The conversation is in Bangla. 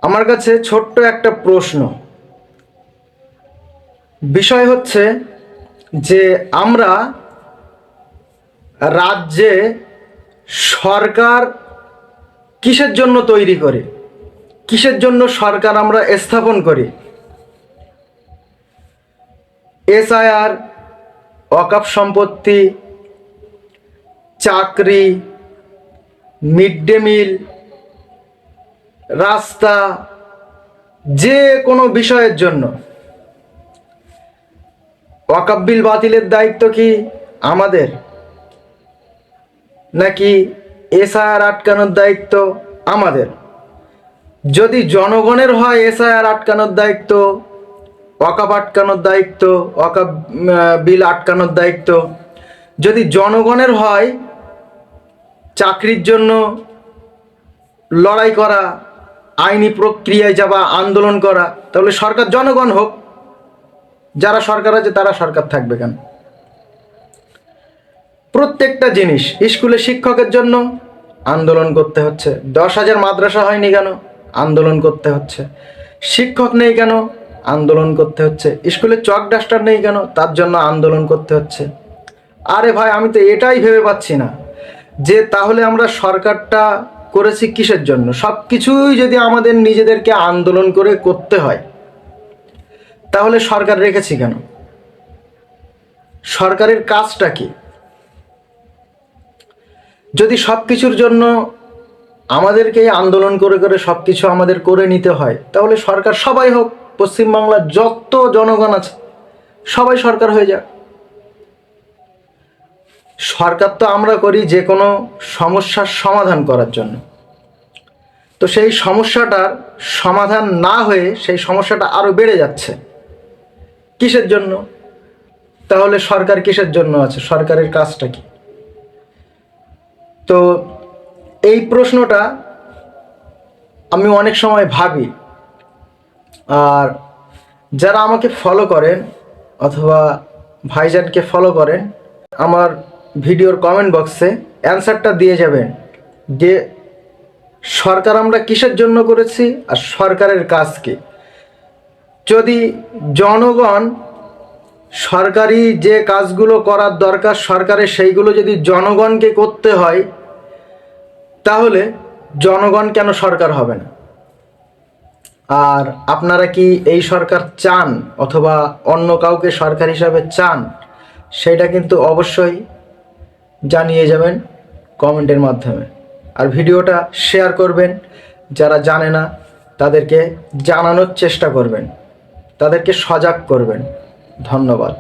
আমার কাছে ছোট্ট একটা প্রশ্ন। বিষয় হচ্ছে যে আমরা রাজ্যে সরকার কিসের জন্য তৈরি করি, কিসের জন্য সরকার আমরা স্থাপন করি? এসআইআর, ওয়াকফ সম্পত্তি, চাকরি, মিড ডে মিল, রাস্তা, যে কোনো বিষয়ের জন্য। ওয়াকফ বিল বাতিলের দায়িত্ব কি আমাদের, নাকি এসআইআর আটকানোর দায়িত্ব আমাদের? যদি জনগণের হয় এসআইআর আটকানোর দায়িত্ব, ওয়াকফ আটকানোর দায়িত্ব, ওয়াকফ বিল আটকানোর দায়িত্ব, যদি জনগণের হয় চাকরির জন্য লড়াই করা, আইনি প্রক্রিয়ায় যাওয়া, আন্দোলন করা, তাহলে সরকার জনগণ হোক। যারা সরকার আছে তারা সরকার থাকবে কেন? প্রত্যেকটা জিনিস, স্কুলে শিক্ষকের জন্য আন্দোলন করতে হচ্ছে। 10,000 মাদ্রাসা হয়নি কেন? আন্দোলন করতে হচ্ছে। শিক্ষক নেই কেন? আন্দোলন করতে হচ্ছে। স্কুলে চক ডাস্টার নেই কেন? তার জন্য আন্দোলন করতে হচ্ছে। আরে ভাই, আমি তো এটাই ভেবে পাচ্ছি না যে তাহলে আমরা সরকারটা করেছি কিসের জন্য? সব কিছুই যদি আমাদের নিজেদেরকে আন্দোলন করে করতে হয়, তাহলে সরকার রেখেছি কেন? সরকারের কাজটা কি? যদি সব কিছুর জন্য আমাদেরকেই আন্দোলন করে করে সব কিছু আমাদের করে নিতে হয়, তাহলে সরকার সবাই হোক। পশ্চিমবাংলার যত জনগণ আছে সবাই সরকার হয়ে যাক। সরকার তো আমরা করি যে কোনো সমস্যার সমাধান করার জন্য। তো সেই সমস্যাটার সমাধান না হয়ে সেই সমস্যাটা আরও বেড়ে যাচ্ছে। কিসের জন্য? তাহলে সরকার কিসের জন্য আছে? সরকারের কাজটা কি? তো এই প্রশ্নটা আমি অনেক সময় ভাবি। আর যারা আমাকে ফলো করেন অথবা ভাইজানকে ফলো করেন, আমার ভিডিওর কমেন্ট বক্সে অ্যান্সারটা দিয়ে যাবেন যে সরকার আমরা কিসের জন্য করেছি আর সরকারের কাজ কি। যদি জনগণ সরকারি যে কাজগুলো করার দরকার সরকারের, সেইগুলো যদি জনগণকে করতে হয়, তাহলে জনগণ কেন সরকার হবে না? আর আপনারা কি এই সরকার চান অথবা অন্য কাউকে সরকার হিসাবে চান? সেটা কিন্তু অবশ্যই জানিয়ে যাবেন কমেন্টের মাধ্যমে। আর ভিডিওটা শেয়ার করবেন, যারা জানে না তাদেরকে জানানোর চেষ্টা করবেন, তাদেরকে সজাগ করবেন। ধন্যবাদ।